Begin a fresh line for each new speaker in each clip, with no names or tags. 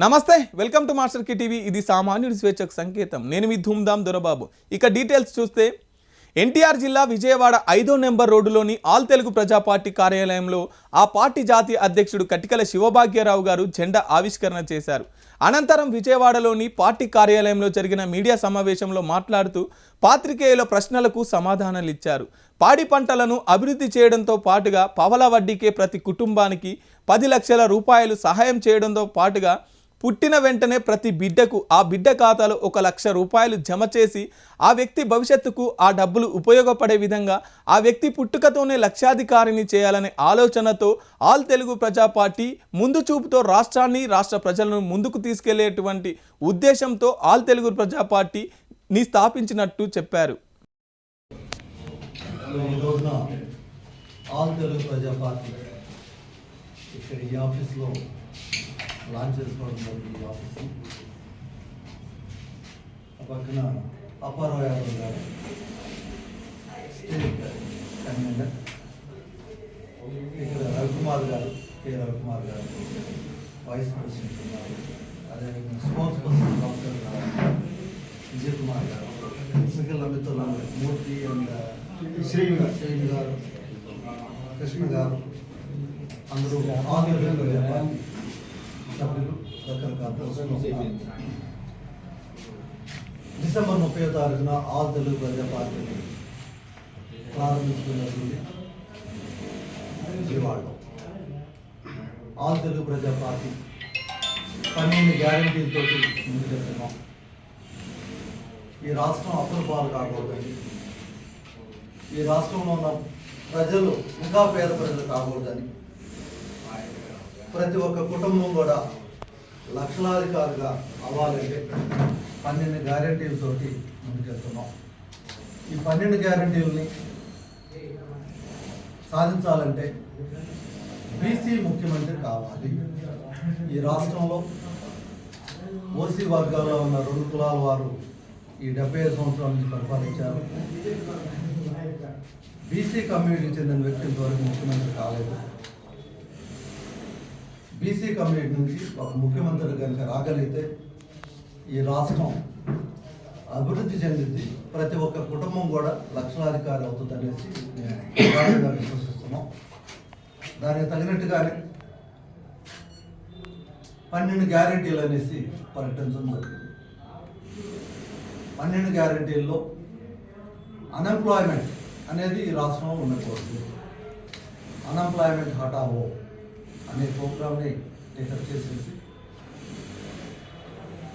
నమస్తే, welcome to master కి TV. ఇది సామాన్యుడి స్వేచ్ఛకు సంకేతం. నేను మీ ధూమ్ధామ్ దొరబాబు. ఇక డీటెయిల్స్ చూస్తే ఎన్టీఆర్ జిల్లా విజయవాడ 5వ నెంబర్ రోడ్డులోని ఆల్ తెలుగు ప్రజా పార్టీ కార్యాలయంలో ఆ పార్టీ జాతీయ అధ్యక్షుడు కటికల శివభాగ్యరావు గారు జెండా ఆవిష్కరణ చేశారు. అనంతరం విజయవాడలోని పార్టీ కార్యాలయంలో జరిగిన మీడియా సమావేశంలో మాట్లాడుతూ పాత్రికేయుల ప్రశ్నలకు సమాధానాలు ఇచ్చారు. పాడి పంటలను అభివృద్ధి చేయడంతో పాటుగా పావలా వడ్డీకే ప్రతి కుటుంబానికి 10 లక్షల రూపాయలు సహాయం చేయడంతో పాటుగా పుట్టిన వెంటనే ప్రతి బిడ్డకు ఆ బిడ్డ ఖాతాలో 1 లక్ష రూపాయలు జమ చేసి ఆ వ్యక్తి భవిష్యత్తుకు ఆ డబ్బులు ఉపయోగపడే విధంగా ఆ వ్యక్తి పుట్టుకతోనే లక్షాధికారిని చేయాలనే ఆలోచనతో ఆల్ తెలుగు ప్రజా పార్టీ ముందు చూపుతో రాష్ట్రాన్ని రాష్ట్ర ప్రజలను ముందుకు తీసుకెళ్లేటువంటి ఉద్దేశంతో ఆల్ తెలుగు ప్రజా పార్టీని స్థాపించినట్టు చెప్పారు.
ఆల్ తెలుగు ప్రజా పార్టీ ఇక్కడ ఈ ఆఫీస్లో లాంచ్ చేసుకోవడం జరిగింది. ఈ ఆఫీస్ పక్కన అప్పారావు యాదవ్ గారు స్టేట్ కన్వీనర్, ఇక్కడ రవికుమార్ గారు, కె రవికుమార్ గారు వైస్ ప్రెసిడెంట్ ఉన్నారు. అదేవిధంగా sports person doctor Vijay Kumar గారు, మిగిలిన మిత్రులు మూర్తి అండ్ శ్రీని గారు, కృష్ణ గారు, అందరూ సభ్యులు రకరకాల. డిసెంబర్ 30వ తారీఖున ఆల్ తెలుగు ప్రజా పార్టీని ప్రారంభించుకున్నటువంటి విజయవాడలో ఆల్ తెలుగు ప్రజా పార్టీ 12 గ్యారంటీలతో ముందుకెళ్తున్నాం. ఈ రాష్ట్రం అప్పుల పాలు కాకూడదని, ఈ రాష్ట్రంలో ఉన్న ప్రజలు ఇంకా పేద ప్రజలు కాకూడదని, ప్రతి ఒక్క కుటుంబం కూడా లక్షలాధికారుగా అవ్వాలంటే 12 గ్యారంటీలతోటి ముందుకెళ్తున్నాం. ఈ 12 గ్యారంటీలని సాధించాలంటే బీసీ ముఖ్యమంత్రి కావాలి. ఈ రాష్ట్రంలో ఓసీ వర్గాల్లో ఉన్న 2 కులాల వారు ఈ 75 సంవత్సరాల నుంచి పరిపాలించారు. బీసీ కమ్యూనిటీకి చెందిన వ్యక్తి ఇంతవరకు ముఖ్యమంత్రి కాలేదు. బీసీ కమ్యూనిటీ నుంచి ఒక ముఖ్యమంత్రి కనుక రాగలిగితే ఈ రాష్ట్రం అభివృద్ధి చెందింది, ప్రతి ఒక్క కుటుంబం కూడా లక్షలాధికారి అవుతుంది అనేసి మేము విశ్వసిస్తున్నాం. దానికి తగినట్టుగానే 12 గ్యారంటీలు అనేసి ప్రకటించడం జరిగింది. 12 గ్యారంటీల్లో అన్ఎంప్లాయ్మెంట్ అనేది ఈ రాష్ట్రంలో ఉండకూడదు. అన్ఎంప్లాయ్మెంట్ హటావో అనే ప్రోగ్రామ్ని టేకప్ చేసేసి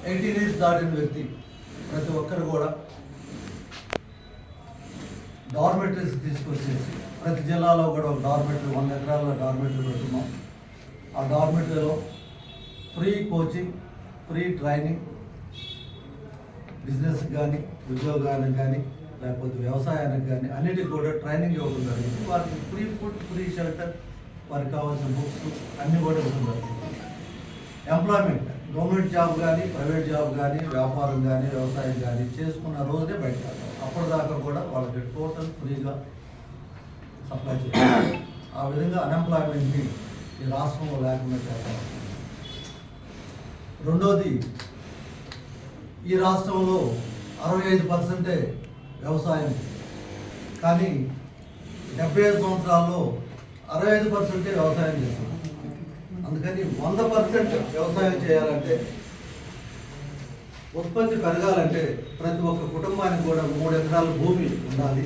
18 ఏజ్ దాటిన వ్యక్తి ప్రతి ఒక్కరు కూడా డార్మెటరీస్ తీసుకొచ్చేసి ప్రతి జిల్లాలో కూడా ఒక డార్మెటరీ 100 ఎకరాల డార్మెటరీ పెడుతున్నాం. ఆ డార్మెటరీలో free coaching, free training, business కానీ ఉద్యోగానికి కానీ లేకపోతే వ్యవసాయానికి కానీ అన్నిటికీ కూడా ట్రైనింగ్ ఇవ్వడం జరిగింది. వారికి ఫ్రీ ఫుడ్, ఫ్రీ షెల్టర్, వారికి కావాల్సిన బుక్స్ అన్నీ కూడా ఇవ్వడం జరిగింది. ఎంప్లాయ్మెంట్, గవర్నమెంట్ జాబ్ కానీ ప్రైవేట్ జాబ్ కానీ వ్యాపారం కానీ వ్యవసాయం కానీ చేసుకున్న రోజునే బయట అప్పటిదాకా కూడా వాళ్ళకి టోటల్ ఫ్రీగా సప్లై చేయాలి. ఆ విధంగా అన్ఎంప్లాయ్మెంట్ని ఈ రాష్ట్రంలో లేకుండా చేయాలి. రెండోది, ఈ రాష్ట్రంలో 65% వ్యవసాయం, కానీ 75 సంవత్సరాల్లో 65% వ్యవసాయం చేస్తున్నాం. అందుకని 100% వ్యవసాయం చేయాలంటే, ఉత్పత్తి పెరగాలంటే ప్రతి ఒక్క కుటుంబానికి కూడా 3 ఎకరాల భూమి ఉండాలి.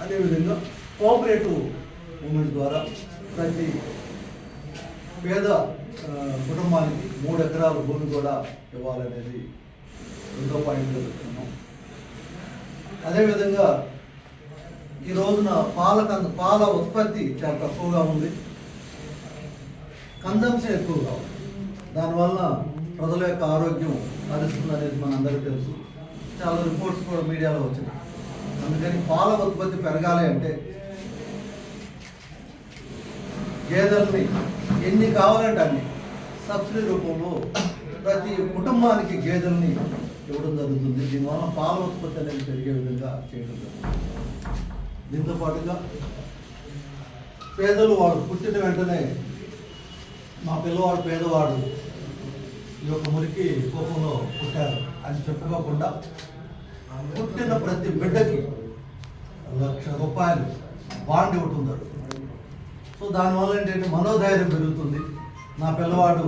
అదేవిధంగా కోఆపరేటివ్ మూమెంట్ ద్వారా ప్రతి పేద కుటుంబానికి 3 ఎకరాల భూమి కూడా ఇవ్వాలనేది 2వ పాయింట్గా చెప్తున్నాం. అదేవిధంగా ఈ రోజున పాల ఉత్పత్తి చాలా తక్కువగా ఉంది, కన్జంప్షన్ ఎక్కువగా ఉంది. దానివల్ల ప్రజల యొక్క ఆరోగ్యం పరిస్థితులు అనేది మనందరికీ తెలుసు. చాలా రిపోర్ట్స్ కూడా మీడియాలో వచ్చినాయి. అందుకని పాల ఉత్పత్తి పెరగాలి అంటే గేదెల్ని ఎన్ని కావాలంటే అన్ని సబ్సిడీ రూపంలో ప్రతి కుటుంబానికి గేదెల్ని ఇవ్వడం జరుగుతుంది. దీనివల్ల పాల ఉత్పత్తి అనేది పెరిగే విధంగా చేయడం జరుగుతుంది. దీంతో పాటుగా పేదలు వాడు పుట్టిన వెంటనే మా పిల్లవాడు పేదవాడు ఈ యొక్క మురికి కోపంలో పుట్టారు అని చెప్పుకోకుండా పుట్టిన ప్రతి బిడ్డకి ₹1,00,000 బాండ్ ఇవ్వటం జరుగుతుంది. సో దానివల్ల ఏంటంటే మనోధైర్యం పెరుగుతుంది. నా పిల్లవాడు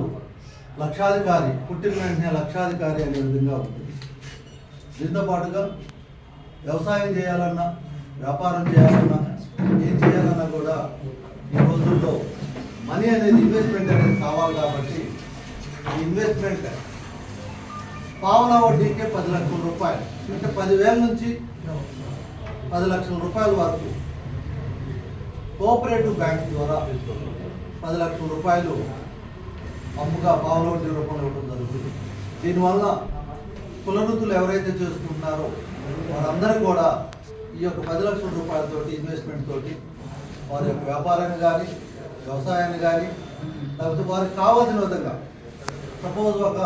లక్షాధికారి, పుట్టిన వెంటనే లక్షాధికారి అనే విధంగా ఉంటుంది. దీంతో పాటుగా వ్యవసాయం చేయాలన్నా, వ్యాపారం చేయాలన్నా, ఏం చేయాలన్నా కూడా ఈ రోజుల్లో మనీ అనేది, ఇన్వెస్ట్మెంట్ అనేది కావాలి. కాబట్టి ఈ ఇన్వెస్ట్మెంట్ పావలా వడ్డీకే ₹10,00,000, అంటే 10,000 నుంచి ₹10,00,000 వరకు కోఆపరేటివ్ బ్యాంక్ ద్వారా ₹10,00,000 అప్పుగా పావలా వడ్డీ రూపంలో ఇవ్వడం జరుగుతుంది. దీనివల్ల కులవృత్తులు ఎవరైతే చేసుకుంటున్నారో వారందరూ కూడా ఈ యొక్క ₹10,00,000 తోటి, ఇన్వెస్ట్మెంట్ తోటి వారి యొక్క వ్యాపారాన్ని కానీ, వ్యవసాయాన్ని కానీ, లేకపోతే వారికి కావాల్సిన విధంగా, సపోజ్ ఒక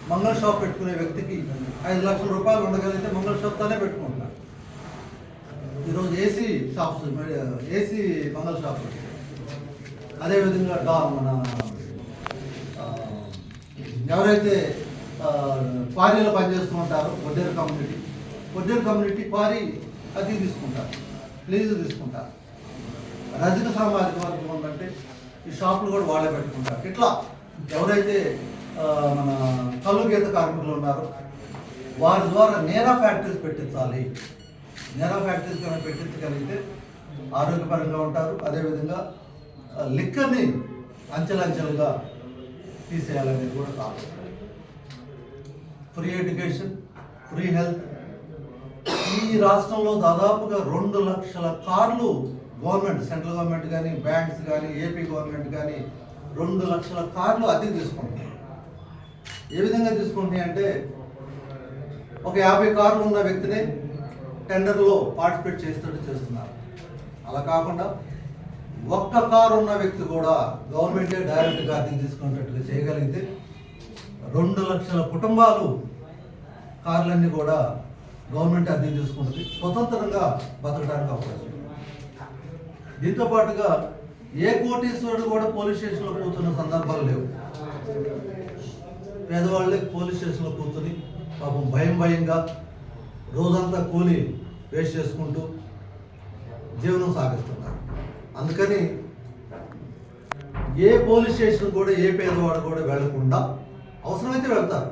మంగళ షాప్ పెట్టుకునే వ్యక్తికి ₹5,00,000 ఉండగలిగితే మంగళ షాప్తోనే పెట్టుకుంటున్నారు. ఈరోజు ఏసీ షాప్స్, ఏసీ మంగళ షాప్, అదేవిధంగా మన ఎవరైతే క్వారీలో పనిచేస్తూ ఉంటారో వడ్డేరు కమ్యూనిటీ క్వారీ అది తీసుకుంటారు, లీజు తీసుకుంటారు. రజక సామాజిక వర్గం ఉందంటే ఈ షాపులు కూడా వాళ్ళే పెట్టుకుంటారు. ఇట్లా ఎవరైతే మన కళ్ళు గీత కార్మికులు ఉన్నారో వారి ద్వారా నేరా ఫ్యాక్టరీస్ పెట్టించాలి. నేరా ఫ్యాక్టరీస్ కనుక పెట్టించగలిగితే ఆరోగ్యపరంగా ఉంటారు. అదేవిధంగా లిక్కర్ని అంచెలంచెలుగా తీసేయాలనేది కూడా కాదు. Free education, free health. ఈ రాష్ట్రంలో దాదాపుగా 2 లక్షల కార్లు గవర్నమెంట్, సెంట్రల్ గవర్నమెంట్ కానీ, బ్యాంక్స్ కానీ, ఏపీ గవర్నమెంట్ కానీ 2 లక్షల కార్లు అద్దెకు తీసుకుంటున్నాయి. ఏ విధంగా తీసుకుంటున్నాయి అంటే, ఒక 50 కార్లు ఉన్న వ్యక్తిని టెండర్లో పార్టిసిపేట్ చేస్తున్నారు. అలా కాకుండా ఒక్క కారు ఉన్న వ్యక్తి కూడా గవర్నమెంటే డైరెక్ట్గా అద్దెకు తీసుకునేటట్టుగా చేయగలిగితే 2 లక్షల కుటుంబాలు కార్లన్నీ కూడా గవర్నమెంట్ అద్దెకు తీసుకుంటుంది, స్వతంత్రంగా బతకడానికి అవకాశం. దీంతో పాటుగా ఏ కోటీశ్వరుడు కూడా పోలీస్ స్టేషన్లో కూర్చున్న సందర్భాలు లేవు. పేదవాళ్ళే పోలీస్ స్టేషన్లో కూర్చొని పాపం భయంగా రోజంతా కూలి వేస్ట్ చేసుకుంటూ జీవనం సాగిస్తున్నారు. అందుకని ఏ పోలీస్ స్టేషన్ కూడా ఏ పేదవాడు కూడా వెళ్లకుండా, అవసరమైతే వెళ్తారు,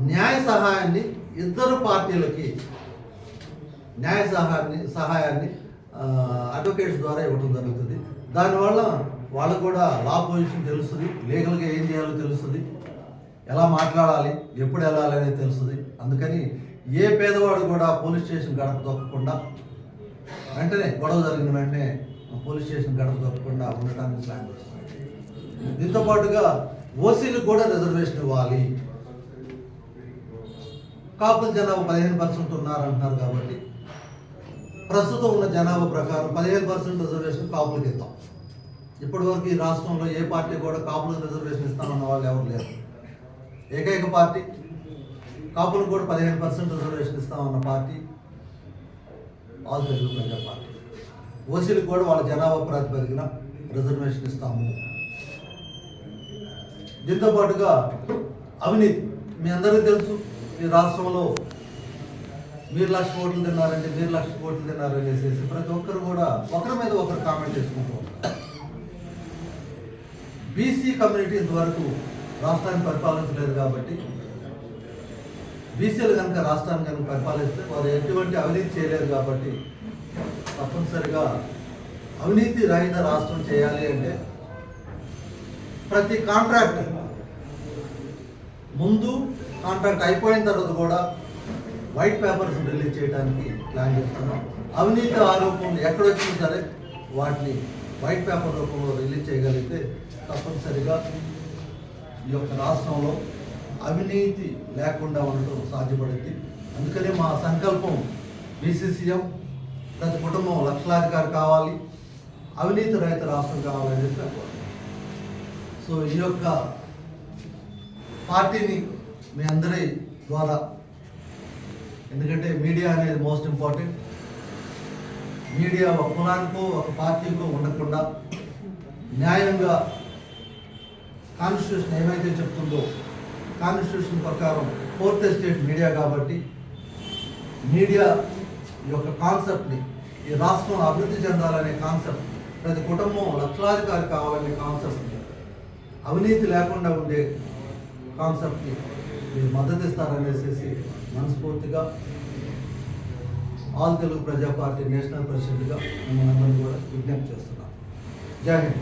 న్యాయ సహాయాన్ని ఇద్దరు పార్టీలకి న్యాయ సహాయాన్ని అడ్వకేట్స్ ద్వారా ఇవ్వడం జరుగుతుంది. దానివల్ల వాళ్ళకు కూడా లా పొజిషన్ తెలుస్తుంది, లీగల్గా ఏం చేయాలో తెలుస్తుంది, ఎలా మాట్లాడాలి, ఎప్పుడు వెళ్ళాలి అనేది తెలుస్తుంది. అందుకని ఏ పేదవాడు కూడా పోలీస్ స్టేషన్ గడప తొక్కకుండా, వెంటనే గొడవ జరిగిన వెంటనే పోలీస్ స్టేషన్ గడప తొక్కకుండా ఉండటానికి ప్లాన్ చేస్తుంది. దీంతో పాటుగా ఓసీలకు కూడా రిజర్వేషన్ ఇవ్వాలి. కాపుల జనాభా 15% ఉన్నారంటున్నారు కాబట్టి ప్రస్తుతం ఉన్న జనాభా ప్రకారం 15% రిజర్వేషన్ కాపులకు ఇస్తాం. ఇప్పటివరకు ఈ రాష్ట్రంలో ఏ పార్టీ కూడా కాపులకు రిజర్వేషన్ ఇస్తామన్న వాళ్ళు ఎవరు లేరు. ఏకైక పార్టీ కాపులకు కూడా 15% రిజర్వేషన్ ఇస్తామన్న పార్టీ ఆల్ తెలుగు ప్రజా పార్టీ. ఓసీలకు కూడా వాళ్ళ జనాభా ప్రాతిపదికన రిజర్వేషన్ ఇస్తాము. దీంతో పాటుగా అవినీతి మీ అందరికీ తెలుసు. ఈ రాష్ట్రంలో మీరు 1,00,000 కోట్లు తిన్నారంటే, మీరు 1,00,000 కోట్లు తిన్నారనేసి ప్రతి ఒక్కరు కూడా ఒకరి మీద ఒకరు కామెంట్ చేసుకుంటూ ఉంటారు. బీసీ కమ్యూనిటీ ఇంతవరకు రాష్ట్రాన్ని పరిపాలించలేదు కాబట్టి, బీసీలు కనుక రాష్ట్రాన్ని కనుక పరిపాలిస్తే వారు ఎటువంటి అవినీతి చేయలేదు కాబట్టి, తప్పనిసరిగా అవినీతి రహిత రాష్ట్రం చేయాలి అంటే ప్రతి కాంట్రాక్ట్ ముందు, కాంట్రాక్ట్ అయిపోయిన తర్వాత కూడా వైట్ పేపర్స్ రిలీజ్ చేయడానికి ప్లాన్ చేస్తున్నాం. అవినీతి ఆరోపణలు ఎక్కడొచ్చినా సరే వాటిని వైట్ పేపర్ రూపంలో రిలీజ్ చేయగలిగితే తప్పనిసరిగా ఈ యొక్క రాష్ట్రంలో అవినీతి లేకుండా ఉండటం సాధ్యపడుతుంది. అందుకనే మా సంకల్పం బీసీసీఎం, ప్రతి కుటుంబం లక్షలాధికారి కావాలి, అవినీతి రహిత రాష్ట్రం కావాలని చెప్పి. సో ఈ యొక్క పార్టీని మీ అందరి ద్వారా, ఎందుకంటే మీడియా అనేది మోస్ట్ ఇంపార్టెంట్, మీడియా ఒక కులానికో ఒక పార్టీకో ఉండకుండా న్యాయంగా కాన్స్టిట్యూషన్ ఏమైతే చెప్తుందో కాన్స్టిట్యూషన్ ప్రకారం 4th ఎస్టేట్ మీడియా కాబట్టి మీడియా యొక్క కాన్సెప్ట్ని ఈ రాష్ట్రం అభివృద్ధి చెందాలనే కాన్సెప్ట్, ప్రతి కుటుంబం లక్షలాధికారి కావాలనే కాన్సెప్ట్, అవినీతి లేకుండా ఉండే కాన్సెప్ట్ని మీరు మద్దతు ఇస్తారనేసి మనస్ఫూర్తిగా ఆల్ తెలుగు ప్రజా పార్టీ నేషనల్ ప్రెసిడెంట్గా మిమ్మల్ని అందరినీ కూడా విజ్ఞప్తి చేస్తున్నాను. జై హింద్.